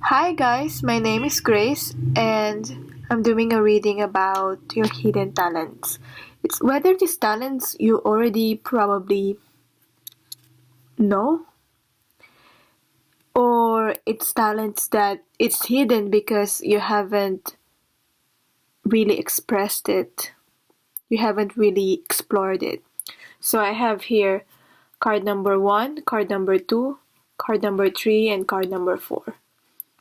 Hi guys, my name is Grace and I'm doing a reading about your hidden talents. It's whether these talents you already probably know or it's talents that it's hidden because you haven't really expressed it. You haven't really explored it. So I have here card number 1, card number 2, card number 3 and card number 4.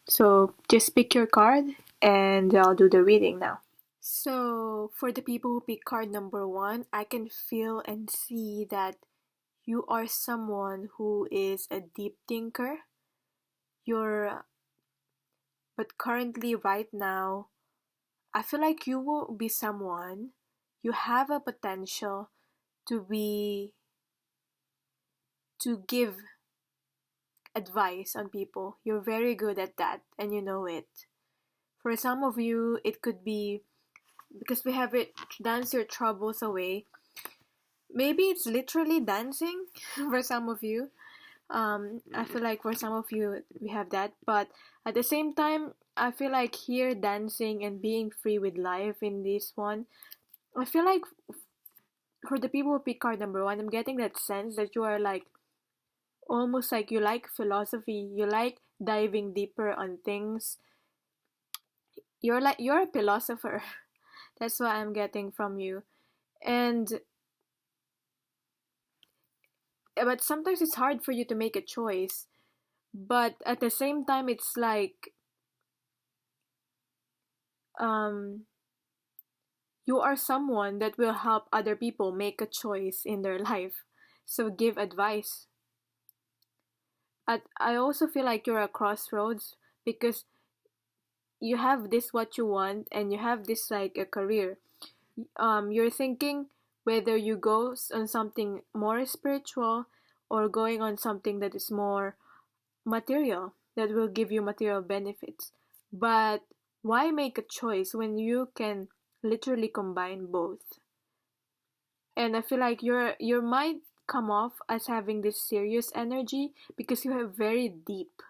So just pick your card and I'll do the reading now. So, for the people who pick card number 1, I can feel and see that you are someone who is a deep thinker. You're, but currently, right now, I feel like you will be someone, you have a potential to be, to give advice on people. You're very good at that and you know it. For some of you, it could be because we have it dance your troubles away. Maybe it's literally dancing for some of you. I feel like for some of you we have that, but at the same time, I feel like here dancing and being free with life in this one. I feel like for the people who pick card number 1, I'm getting that sense that you are like almost like you like philosophy. You like diving deeper on things. You're a philosopher. That's what I'm getting from you. And but sometimes it's hard for you to make a choice. But at the same time, it's like um you are someone that will help other people make a choice in their life. So give advice. I also feel like you're at crossroads because you have this what you want and you have this like a career. You're thinking whether you go on something more spiritual or going on something that is more material that will give you material benefits. But why make a choice when you can literally combine both? And I feel like your might come off as having this serious energy because you have very deep.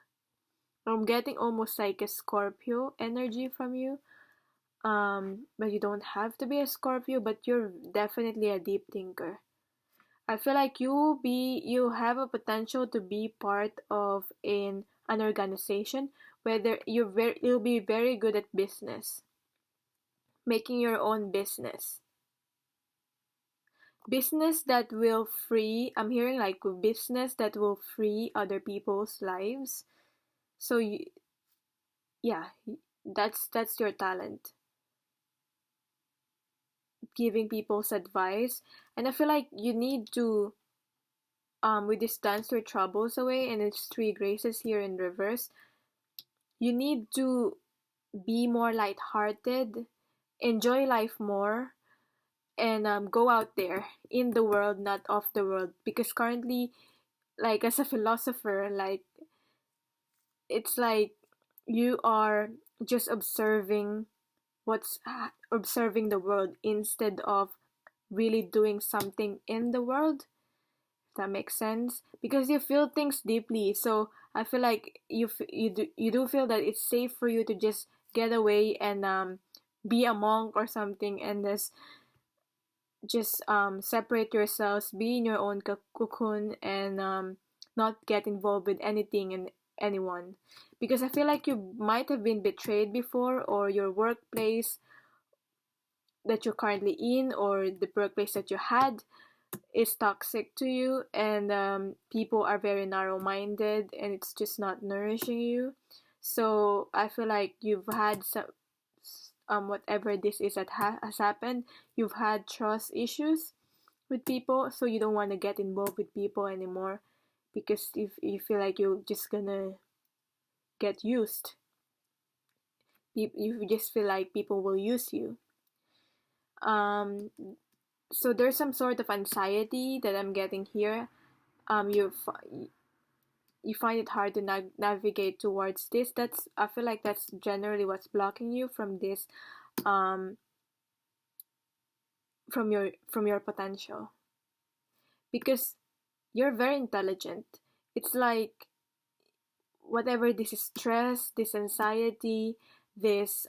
I'm getting almost like a Scorpio energy from you. But you don't have to be a Scorpio, but you're definitely a deep thinker. I feel like you have a potential to be part of an organization, whether you'll be very good at business, making your own business that will free. I'm hearing like business that will free other people's lives. So yeah, that's your talent, giving people's advice. And I feel like you need to with this dance your troubles away and it's three graces here in reverse. You need to be more lighthearted, enjoy life more, and go out there in the world, not off the world. Because currently, like as a philosopher, like it's like you are just observing the world instead of really doing something in the world. If that makes sense, because you feel things deeply. So I feel like you do feel that it's safe for you to just get away and be a monk or something and just separate yourselves, be in your own cocoon, and not get involved with anything and anyone. Because I feel like you might have been betrayed before, or your workplace that you're currently in, or the workplace that you had is toxic to you, and people are very narrow-minded, and it's just not nourishing you. So I feel like you've had some whatever this is that has happened, you've had trust issues with people, so you don't want to get involved with people anymore because if you feel like you're just gonna get used, you just feel like people will use you. Um, so there's some sort of anxiety that I'm getting here. You find it hard to navigate towards this. That's I feel like that's generally what's blocking you from this, um, from your potential because you're very intelligent. It's like whatever this stress, this anxiety, this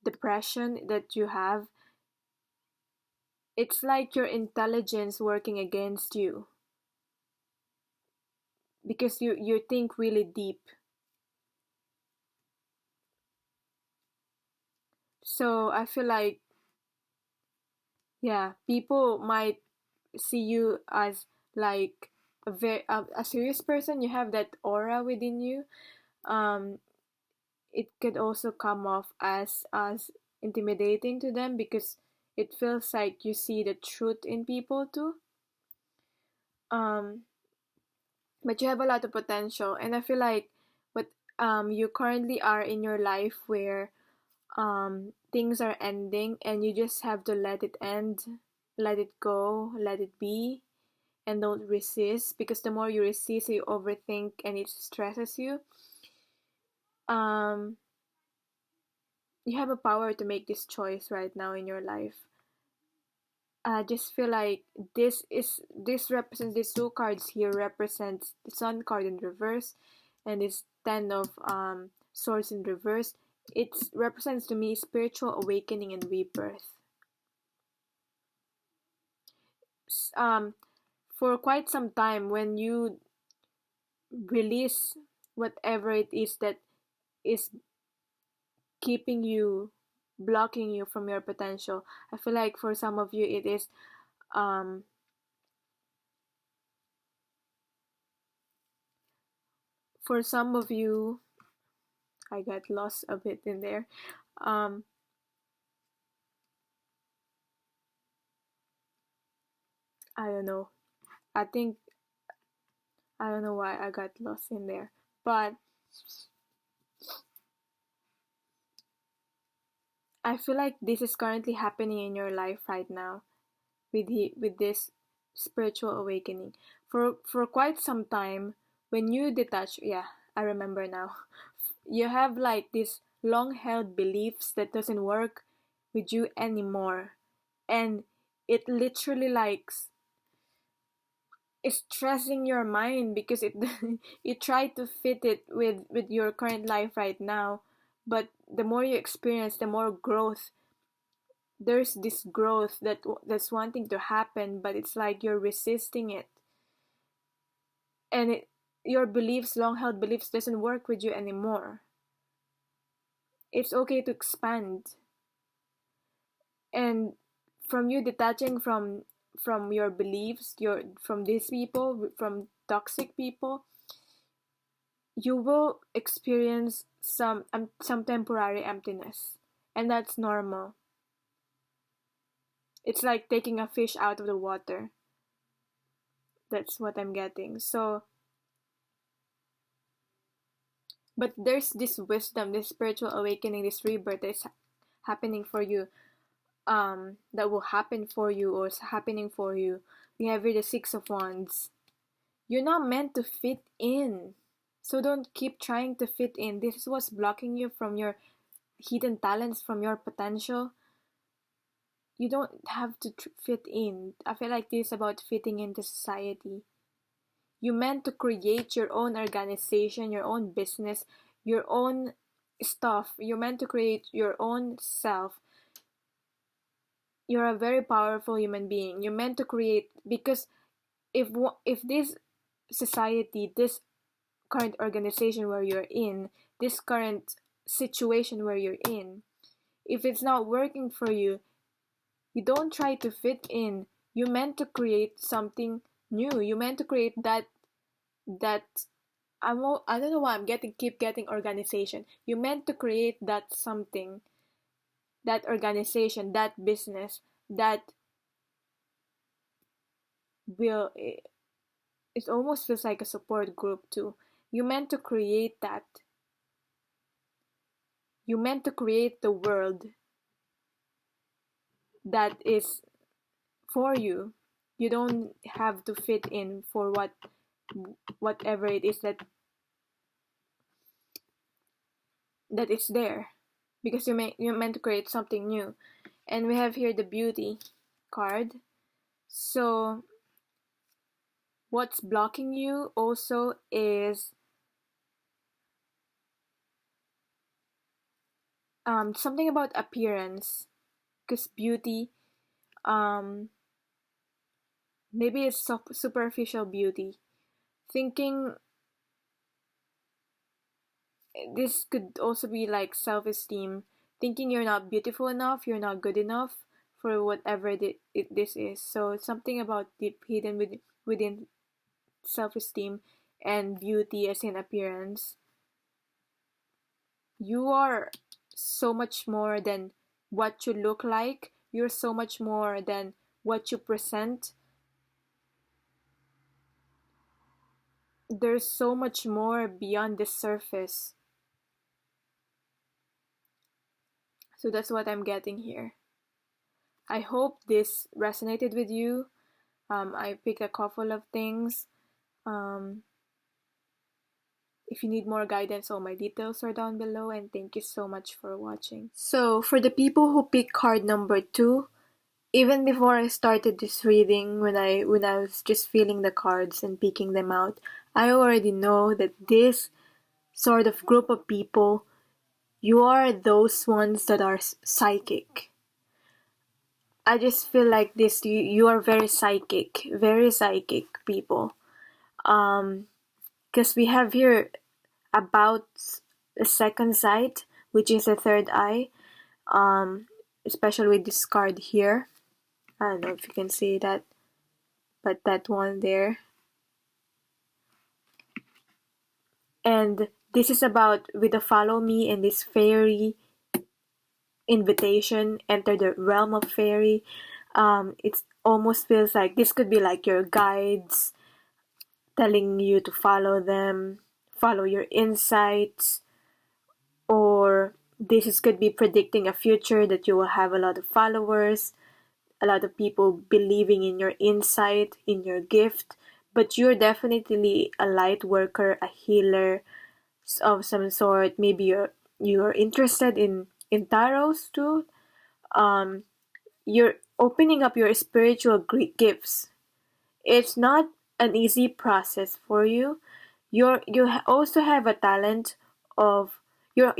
depression that you have, it's like your intelligence working against you because you think really deep. So I feel like, yeah, people might see you as like a serious person. You have that aura within you. um it could also come off as intimidating to them because it feels like you see the truth in people too. um but you have a lot of potential, and I feel like what you currently are in your life where things are ending and you just have to let it end, let it go, let it be, and don't resist, because the more you resist, you overthink and it stresses you. um you have a power to make this choice right now in your life. I just feel like this represents, these two cards here represents the sun card in reverse and this 10 of swords in reverse. It represents to me spiritual awakening and rebirth. Um, for quite some time, when you release whatever it is that is keeping you, blocking you from your potential, I feel like for some of you it is um for some of you, I got lost a bit in there. um I don't know. I think I don't know why I got lost in there, but I feel like this is currently happening in your life right now with this spiritual awakening. For quite some time, when you detach, yeah, I remember now. You have like these long held beliefs that doesn't work with you anymore, and it literally like is stressing your mind because it you try to fit it with your current life right now, but the more you experience, the more growth. There's this growth that's wanting to happen, but it's like you're resisting it, and your beliefs, long held beliefs, doesn't work with you anymore. It's okay to expand, and from you detaching from your beliefs, your from these people, from toxic people, you will experience some temporary emptiness, and that's normal. It's like taking a fish out of the water. That's what I'm getting. So, but there's this wisdom, this spiritual awakening, this rebirth that's happening for you. That will happen for you, or is happening for you. We have here the Six of Wands. You're not meant to fit in, so don't keep trying to fit in. This is what's blocking you from your hidden talents, from your potential. You don't have to fit in. I feel like this is about fitting into society. You meant to create your own organization, your own business, your own stuff. You're meant to create your own self. You're a very powerful human being. You're meant to create, because if this society, this current organization where you're in, this current situation where you're in, if it's not working for you, you don't try to fit in. You meant to create something new. You meant to create that I don't know why I'm keep getting organization. You meant to create that something, that organization, that business that will it almost feels like a support group too. You meant to create that. You meant to create the world that is for you. You don't have to fit in for whatever it is that is there, because you're meant to create something new. And we have here the Beauty card. So what's blocking you also is something about appearance, because beauty, um, maybe it's superficial beauty. Thinking this could also be like self-esteem, thinking you're not beautiful enough, you're not good enough for whatever this is. So something about deep hidden within self-esteem and beauty as in appearance. You are so much more than what you look like. You're so much more than what you present. There's so much more beyond the surface. So that's what I'm getting here. I hope this resonated with you. I picked a couple of things. Um, if you need more guidance, all my details are down below, and thank you so much for watching. So, for the people who pick card number 2, even before I started this reading, when I was just feeling the cards and picking them out, I already know that this sort of group of people, you are those ones that are psychic. I just feel like this, you are very psychic people. Because we have here about the second sight, which is the third eye, especially with this card here. I don't know if you can see that, but that one there. And this is about with the follow me and this fairy invitation, enter the realm of fairy. It almost feels like this could be like your guides telling you to follow them, follow your insights, or could be predicting a future that you will have a lot of followers, a lot of people believing in your insight, in your gift. But you're definitely a light worker, a healer of some sort. Maybe you're interested in tarots too. You're opening up your spiritual gifts. It's not an easy process for you. Also have a talent of you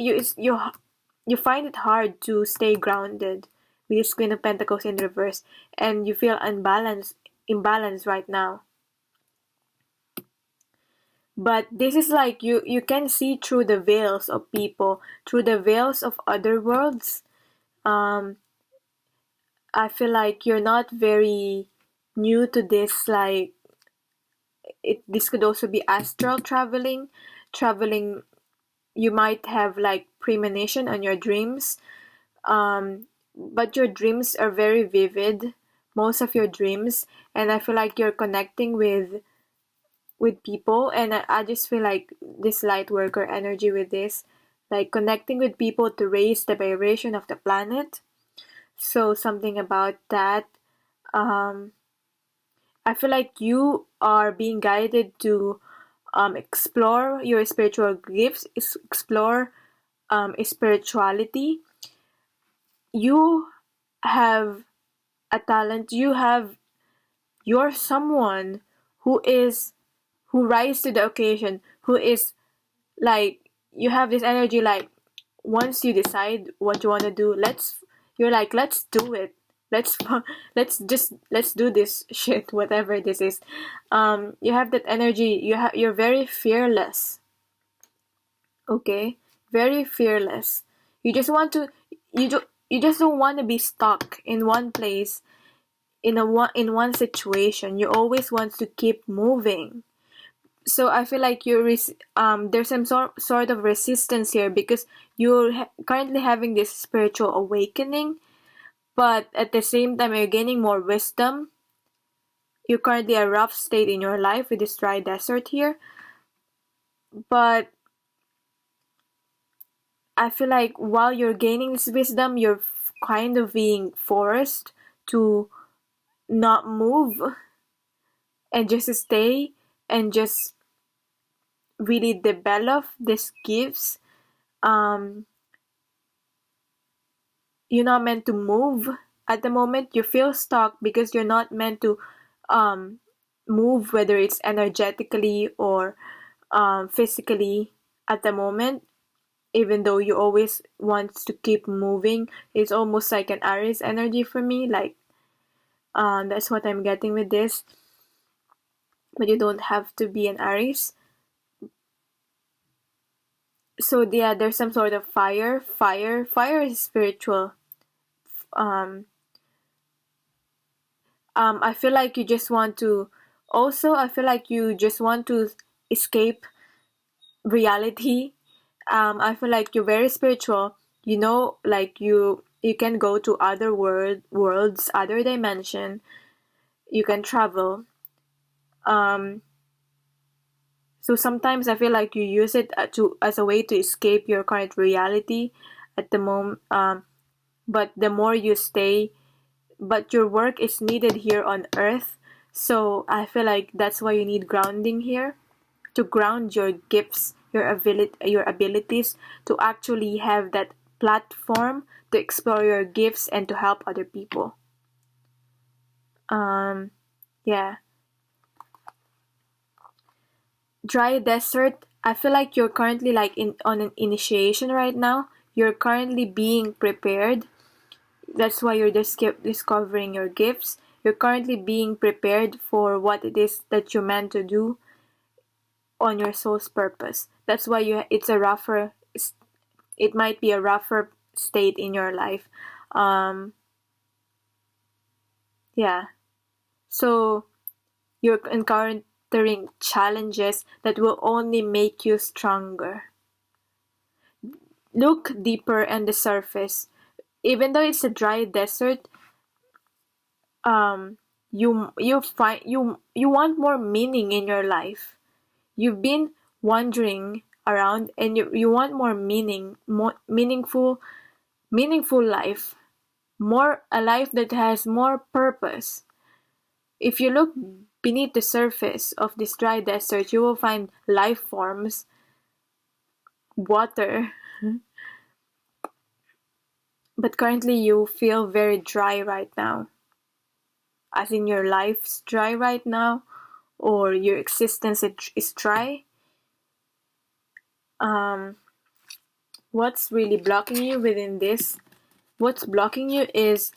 find it hard to stay grounded with this Queen of Pentacles in reverse, and you feel imbalanced right now. But this is like you can see through the veils of people, through the veils of other worlds. Um, I feel like you're not very new to this. Like this could also be astral traveling. Traveling, you might have like premonition on your dreams. But your dreams are very vivid, most of your dreams, and I feel like you're connecting with people, and I just feel like this light worker energy with this, like connecting with people to raise the vibration of the planet. So something about that. um I feel like you are being guided to explore your spiritual gifts, explore spirituality. You have a talent. You're someone who rise to the occasion, who is like, you have this energy, like once you decide what you want to do, let's do it. let's let's do this shit, whatever this is. You have that energy. You're very fearless. Okay, very fearless. You just want to you just don't want to be stuck in one place, in one situation. You always want to keep moving. So I feel like there's some sort of resistance here, because you're currently having this spiritual awakening, but at the same time you're gaining more wisdom. You're currently a rough state in your life with this dry desert here, but I feel like while you're gaining this wisdom, you're kind of being forced to not move and just stay and just really develop these gifts. Um, you're not meant to move at the moment. You feel stuck because you're not meant to move, whether it's energetically or physically at the moment, even though you always want to keep moving. It's almost like an Aries energy for me. Like, that's what I'm getting with this. But you don't have to be an Aries. So yeah, there's some sort of fire. Fire is spiritual. Um, I feel like you just want to. Also, I feel like you just want to escape reality. I feel like you're very spiritual. You know, like you can go to other worlds, other dimension. You can travel. Um, so sometimes I feel like you use it to as a way to escape your current reality at the moment. But the more you stay, but your work is needed here on Earth. So I feel like that's why you need grounding here, to ground your gifts, your abilities, to actually have that platform to explore your gifts and to help other people. Yeah. Dry desert. I feel like you're currently like in on an initiation right now. You're currently being prepared. That's why you're just discovering your gifts. You're currently being prepared for what it is that you're meant to do on your soul's purpose. That's why it's a rougher, it might be a rougher state in your life. Um, yeah. So you're encountering challenges that will only make you stronger. Look deeper on the surface. Even though it's a dry desert, you want more meaning in your life. You've been wandering around and you want more meaning, more meaningful life, more a life that has more purpose. If you look beneath the surface of this dry desert, you will find life forms, water, but currently you feel very dry right now. As in your life's dry right now, or your existence is dry. Um, what's really blocking you within this? What's blocking you is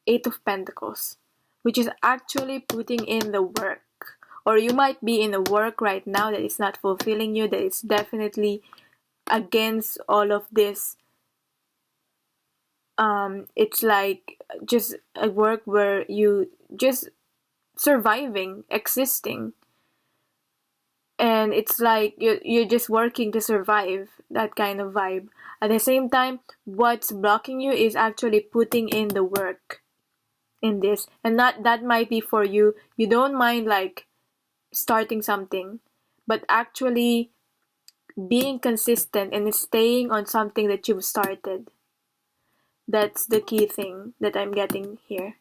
Eight of Pentacles, which is actually putting in the work. Or you might be in a work right now that is not fulfilling you, that is definitely against all of this. It's like just a work where you just surviving, existing. And it's like you're just working to survive, that kind of vibe. At the same time, what's blocking you is actually putting in the work in this. And that might be for you. You don't mind like starting something, but actually being consistent and staying on something that you've started. That's the key thing that I'm getting here.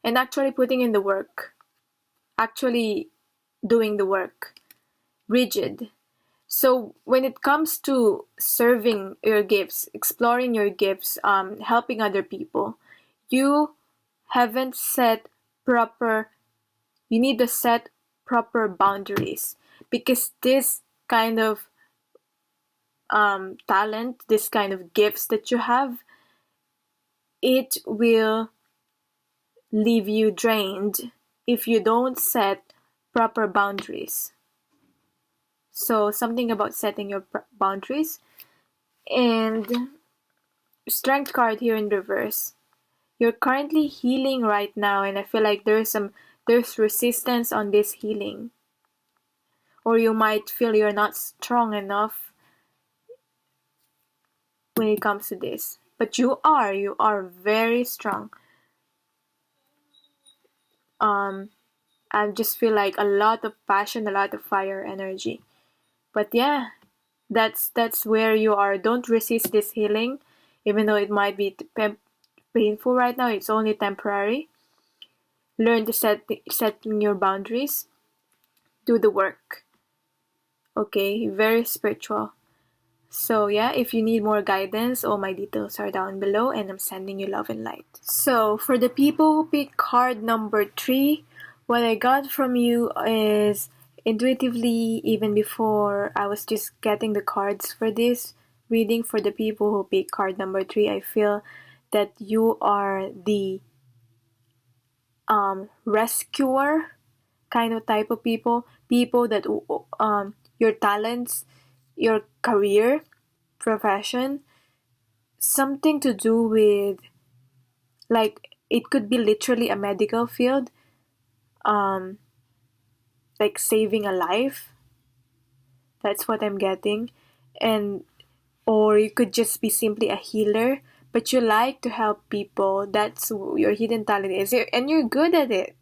And actually putting in the work. Actually doing the work. Rigid. So when it comes to serving your gifts, exploring your gifts, helping other people, you haven't set proper, you need to set proper boundaries, because this kind of talent, this kind of gifts that you have, it will leave you drained if you don't set proper boundaries. So something about setting your boundaries. And Strength card here in reverse. You're currently healing right now, and I feel like there's resistance on this healing. Or you might feel you're not strong enough when it comes to this. But you are very strong. I just feel like a lot of passion, a lot of fire energy. But yeah, that's where you are. Don't resist this healing, even though it might be painful right now. It's only temporary. Learn to setting your boundaries. Do the work. Okay, very spiritual. So yeah, if you need more guidance, all my details are down below, and I'm sending you love and light. So for the people who pick card number 3, what I got from you is intuitively, even before I was just getting the cards for this reading, for the people who pick card number 3, I feel that you are the rescuer kind of type of people that your talents, your career, profession, something to do with, like, it could be literally a medical field, like saving a life. That's what I'm getting. And or you could just be simply a healer, but you like to help people. That's your hidden talent is, and you're good at it.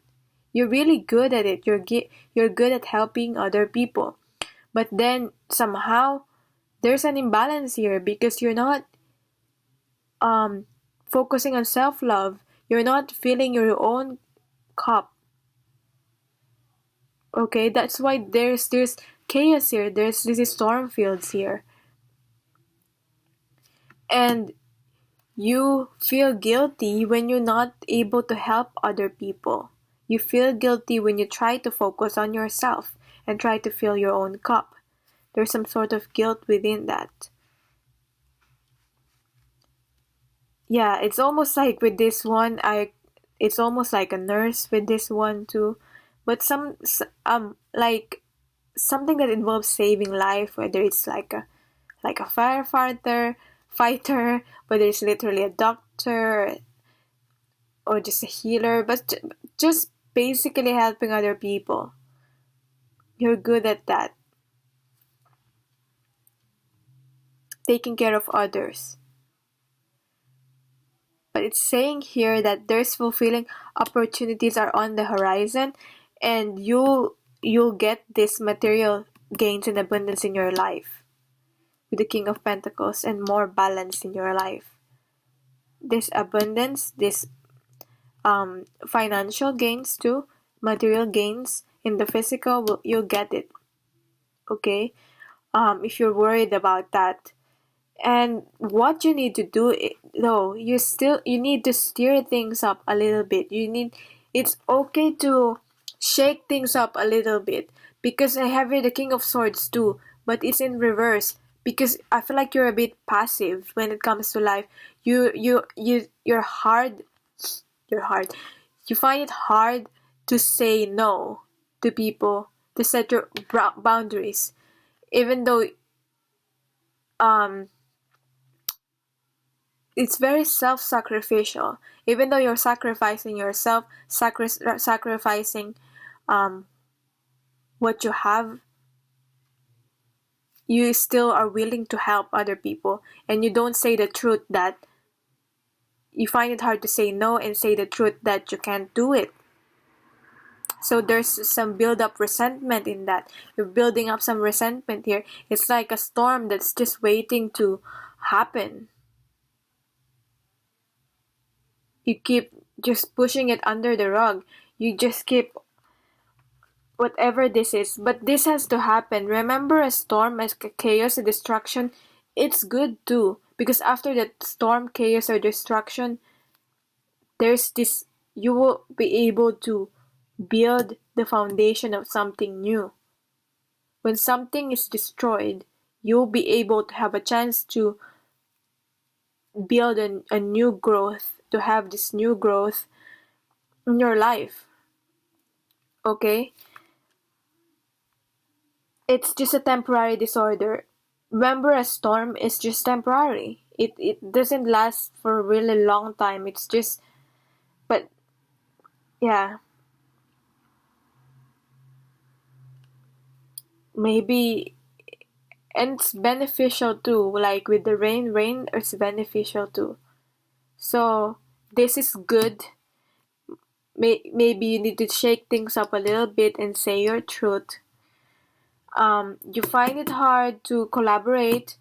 You're really good at it. You're good at helping other people. But then somehow there's an imbalance here because you're not focusing on self-love. You're not filling your own cup. Okay, that's why there's chaos here. There's this storm fields here. And you feel guilty when you're not able to help other people. You feel guilty when you try to focus on yourself and try to fill your own cup. There's some sort of guilt within that. Yeah, it's almost like with this one, it's almost like a nurse with this one too. But like something that involves saving life, whether it's like a fighter, whether it's literally a doctor or just a healer, but just basically helping other people. You're good at that. Taking care of others. But it's saying here that there's fulfilling opportunities are on the horizon, and you'll get this material gains and abundance in your life with the King of Pentacles, and more balance in your life. This abundance, this financial gains too, material gains in the physical, you'll get it. Okay, if you're worried about that. And what you need to do, though, you need to steer things up a little bit. It's okay to shake things up a little bit, because I have here the King of Swords too, but it's in reverse, because I feel like you're a bit passive when it comes to life. You're hard. You find it hard to say no to people, to set your boundaries, even though it's very self-sacrificial. Even though you're sacrificing yourself, sacrificing what you have, you still are willing to help other people, and you don't say the truth that you find it hard to say no, and say the truth that you can't do it. So there's some build-up resentment in that. You're building up some resentment here. It's like a storm that's just waiting to happen. You keep just pushing it under the rug. You just keep whatever this is. But this has to happen. Remember, a storm, as chaos, a destruction, it's good too. Because after that storm, chaos, or destruction, there's this, you will be able to build the foundation of something new. When something is destroyed, you'll be able to have a chance to build a new growth, to have this new growth in your life. Okay? It's just a temporary disorder. Remember, a storm is just temporary. It doesn't last for a really long time. It's just, but yeah. Maybe, and it's beneficial too. Like with the rain is beneficial too. So this is good. Maybe you need to shake things up a little bit and say your truth. You find it hard to collaborate.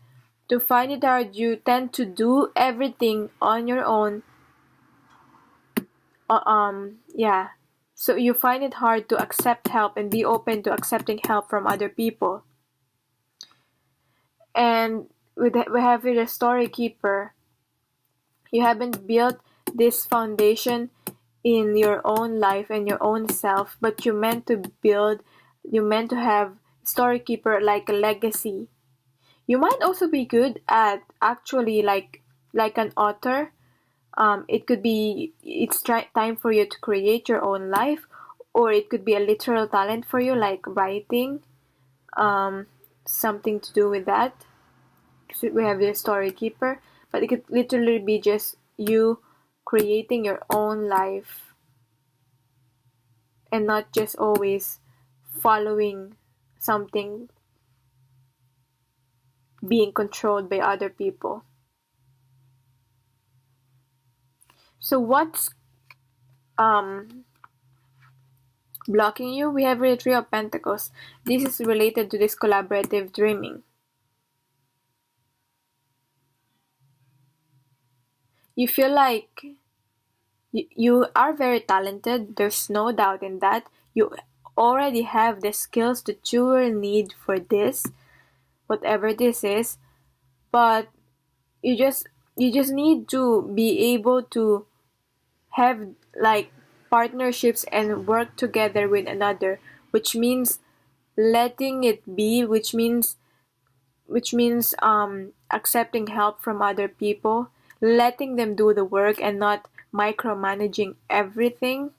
To find it hard, you tend to do everything on your own. Yeah. So you find it hard to accept help and be open to accepting help from other people. And we have with a story keeper. You haven't built this foundation in your own life and your own self, but you meant to have story keeper like a legacy. You might also be good at actually like an author. It could be time for you to create your own life, or it could be a literal talent for you like writing, um, something to do with that. So we have the story keeper, but it could literally be just you creating your own life and not just always following something being controlled by other people. So what's um blocking you? We have the Three of Pentacles. This is related to this collaborative dreaming. You feel like you are very talented, there's no doubt in that. You already have the skills that you will need for this, whatever this is, but you just you just need to be able to have like partnerships and work together with another, which means letting it be, which means accepting help from other people, letting them do the work and not micromanaging everything.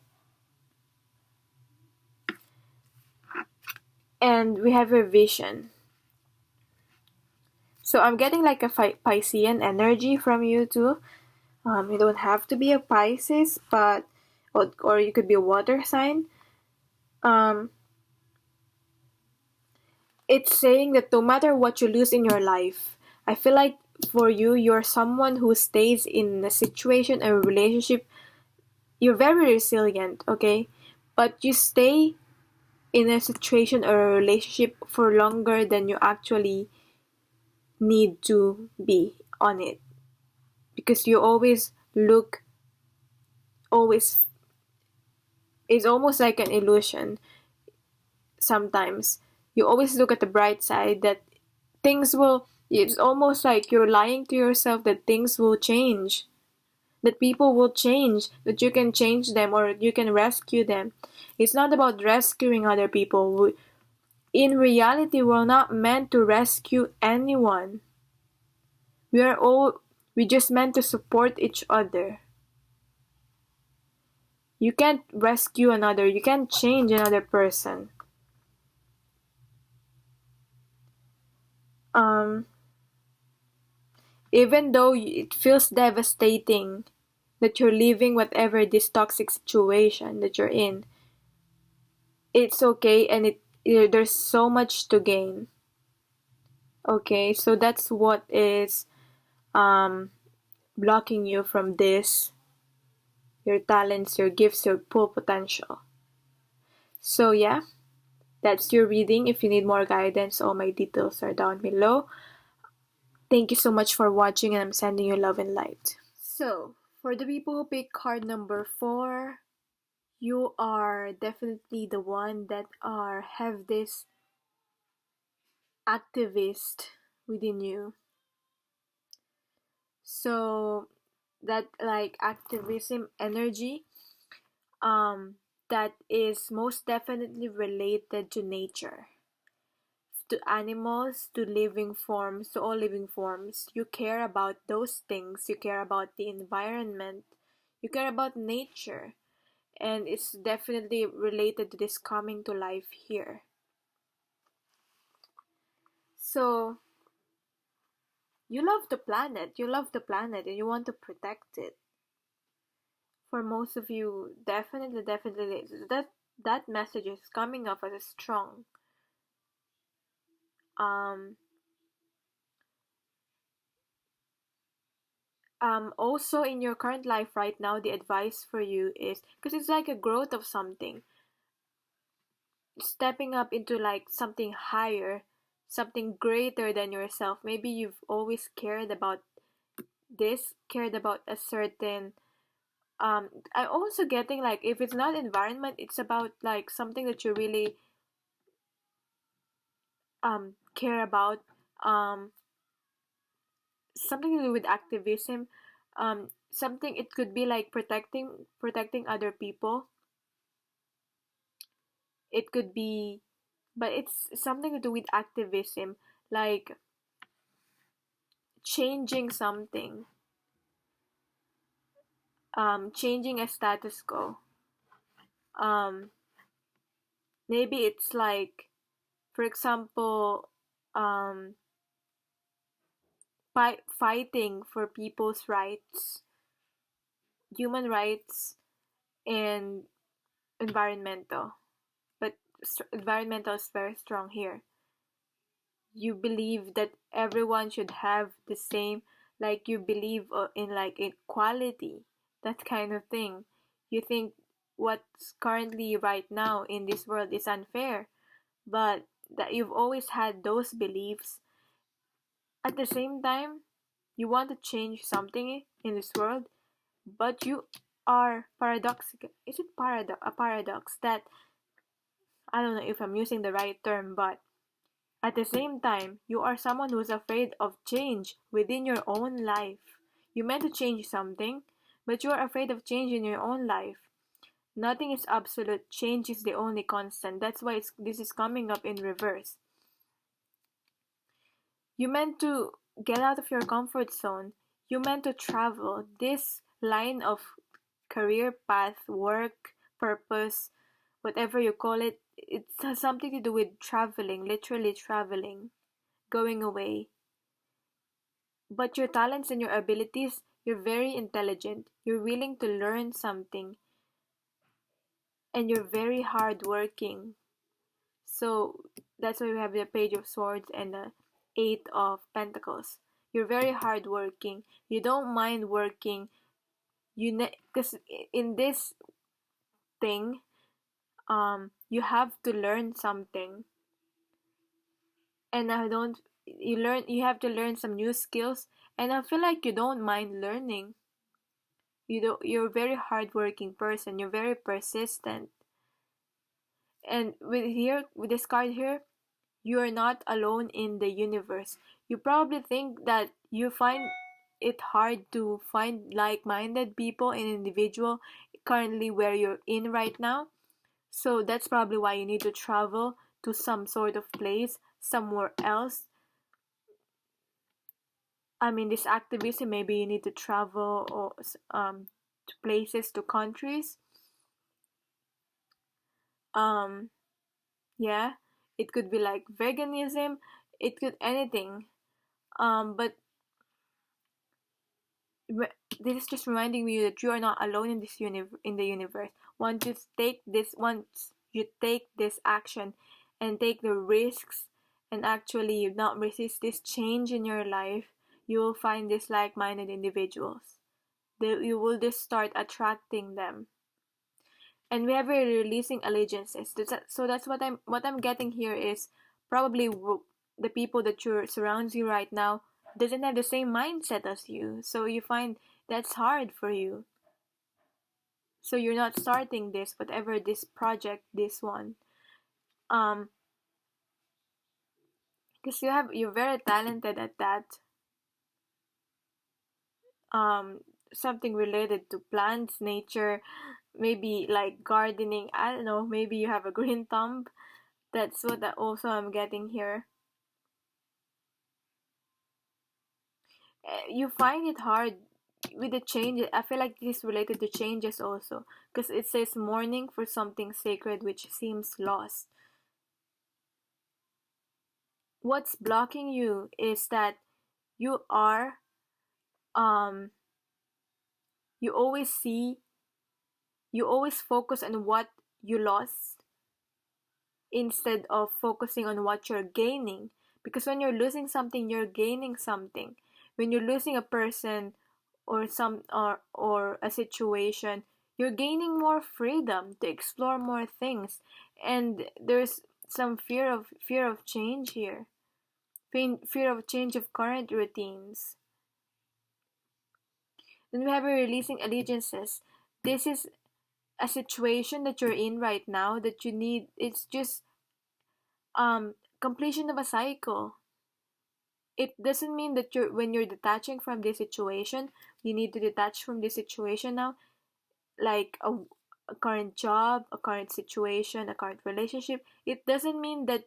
And we have a vision. So I'm getting like a Piscean energy from you too. You don't have to be a Pisces, but or you could be a water sign. Um, it's saying that no matter what you lose in your life, I feel like for you, you're someone who stays in a situation, a relationship. You're very resilient, okay? But you stay in a situation or a relationship for longer than you actually need to be on it. Because you always, it's almost like an illusion sometimes. You always look at the bright side that it's almost like you're lying to yourself that things will change, that people will change, that you can change them or you can rescue them. It's not about rescuing other people. In reality, we're not meant to rescue anyone. We just meant to support each other. You can't rescue another, you can't change another person. Um, Even though it feels devastating that you're leaving whatever this toxic situation that you're in, it's okay and there's so much to gain. Okay, so that's what is um blocking you from this, your talents, your gifts, your full potential. So yeah, that's your reading. If you need more guidance, all my details are down below. Thank you so much for watching, and I'm sending you love and light. So, for the people who pick card number 4, you are definitely the one that have this activist within you. So that like activism energy, that is most definitely related to nature, to animals, to living forms, to all living forms. You care about those things, you care about the environment, you care about nature, and it's definitely related to this coming to life here. So you love the planet and you want to protect it. For most of you, definitely that message is coming off as a strong. um Also in your current life right now, the advice for you is, because it's like a growth of something, stepping up into like something higher, something greater than yourself. Maybe you've always cared about a certain, I'm also getting like, if it's not environment, it's about like something that you really care about. something to do with activism. Something, it could be like protecting other people. It could be, but it's something to do with activism, like changing something, changing a status quo. Um, Maybe it's like, for example, um, fighting for people's rights, human rights, and environmental. But environmental is very strong here. You believe that everyone should have the same, like you believe in like equality, that kind of thing. You think what's currently right now in this world is unfair, but that you've always had those beliefs. At the same time, you want to change something in this world, but you are paradoxical. Is it a paradox that, I don't know if I'm using the right term, but at the same time, you are someone who's afraid of change within your own life. You meant to change something, but you are afraid of change in your own life. Nothing is absolute. Change is the only constant. That's why this is coming up in reverse. You meant to get out of your comfort zone. You meant to travel. This line of career path, work, purpose, whatever you call it, it has something to do with traveling, literally traveling, going away. But your talents and your abilities, you're very intelligent. You're willing to learn something, and you're very hardworking. So that's why we have the Page of Swords and the Eight of Pentacles. You're very hardworking. You don't mind working. Because in this thing, you have to learn something, and I don't. You learn. You have to learn some new skills, and I feel like you don't mind learning. You're a very hardworking person. You're very persistent. And with this card here, you are not alone in the universe. You probably think that you find it hard to find like-minded people and individual currently where you're in right now. So that's probably why you need to travel to some sort of place somewhere else. I mean, this activism, maybe you need to travel or to places, to countries. Um, yeah, it could be like veganism. It could anything. But this is just reminding you that you are not alone in in the universe. Once you take this action and take the risks and actually not resist this change in your life, you will find these like-minded individuals. You will just start attracting them. And we have a releasing allegiances. So that's what I'm getting here is probably the people that you surrounds you right now doesn't have the same mindset as you. So you find that's hard for you. So you're not starting this, whatever this project, this one. Um, because you're very talented at that. Um, Something related to plants, nature, maybe like gardening. I don't know. Maybe you have a green thumb. That's what also I'm getting here. You find it hard with the change. I feel like this is related to changes also, because it says mourning for something sacred which seems lost. What's blocking you is that you are um you always see you always focus on what you lost instead of focusing on what you're gaining, because when you're losing something you're gaining something. When you're losing a person or or a situation, you're gaining more freedom to explore more things. And there's some fear of change here. Fear of change of current routines. Then we have a releasing allegiances. This is a situation that you're in right now that you need. It's just completion of a cycle. it doesn't mean that when you're detaching from this situation, you need to detach from this situation now, like a current job, a current situation, a current relationship. It doesn't mean that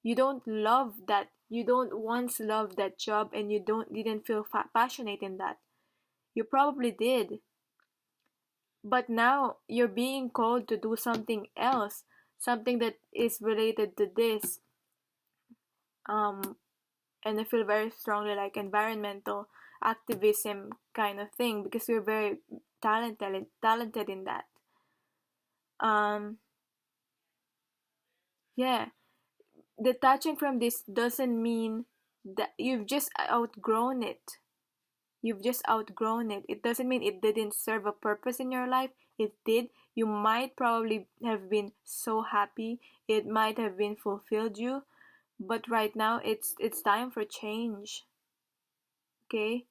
you don't love that, you don't once love that job, and you didn't feel passionate in that. You probably did, but now you're being called to do something else, something that is related to this. um and I feel very strongly like environmental activism kind of thing, because you're very talented in that. um yeah, detaching from this doesn't mean that you've just outgrown it. You've just outgrown it. It doesn't mean it didn't serve a purpose in your life. It did. You might probably have been so happy. It might have been fulfilled you, but right now it's time for change. Okay?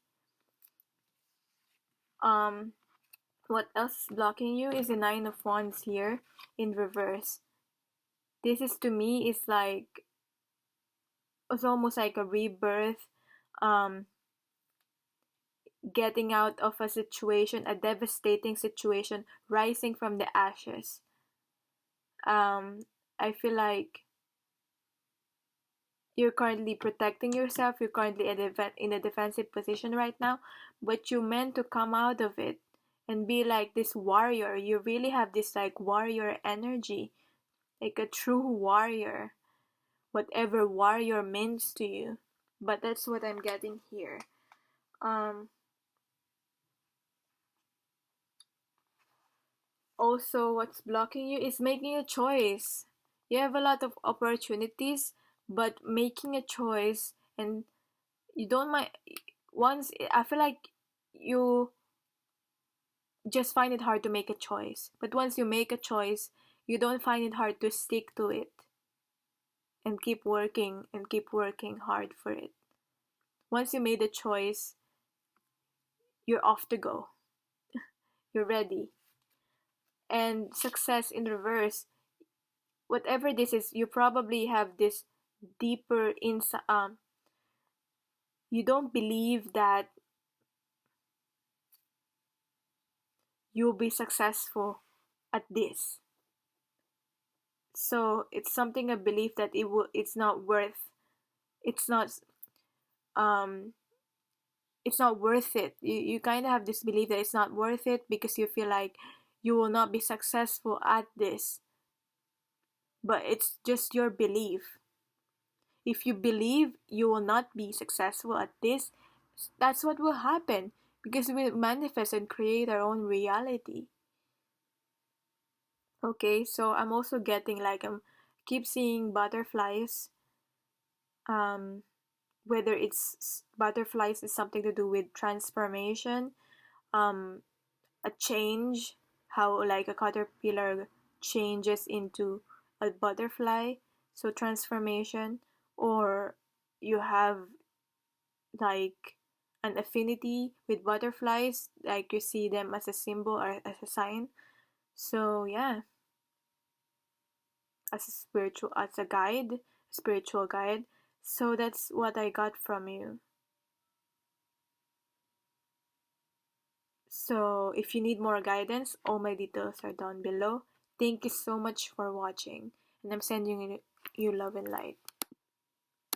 Um what else is blocking you is the Nine of Wands here in reverse. This is, to me, is like, it's almost like a rebirth, um getting out of a situation, a devastating situation, rising from the ashes. I feel like you're currently protecting yourself, you're currently in a defensive position right now, but you meant to come out of it and be like this warrior. You really have this like warrior energy, like a true warrior, whatever warrior means to you. But that's what I'm getting here. Um, Also, what's blocking you is making a choice. You have a lot of opportunities, but making a choice, and you don't mind. Once, I feel like you just find it hard to make a choice. But once you make a choice, you don't find it hard to stick to it and keep working hard for it. Once you made a choice, you're off to go. You're ready. And success in reverse, whatever this is, you probably have this deeper insight. You don't believe that you'll be successful at this. So it's something, a belief that it's not worth, it's not um it's not worth it. You kind of have this belief that it's not worth it because you feel like you will not be successful at this. But it's just your belief. If you believe you will not be successful at this, that's what will happen, because we manifest and create our own reality. Okay, so I'm also getting like, keep seeing butterflies. Um, whether it's butterflies is something to do with transformation, um, a change, how like a caterpillar changes into a butterfly, so transformation. Or you have like an affinity with butterflies, like you see them as a symbol or as a sign. So yeah, as a guide, spiritual guide. So that's what I got from you. So if you need more guidance, all my details are down below. Thank you so much for watching, and I'm sending you love and light.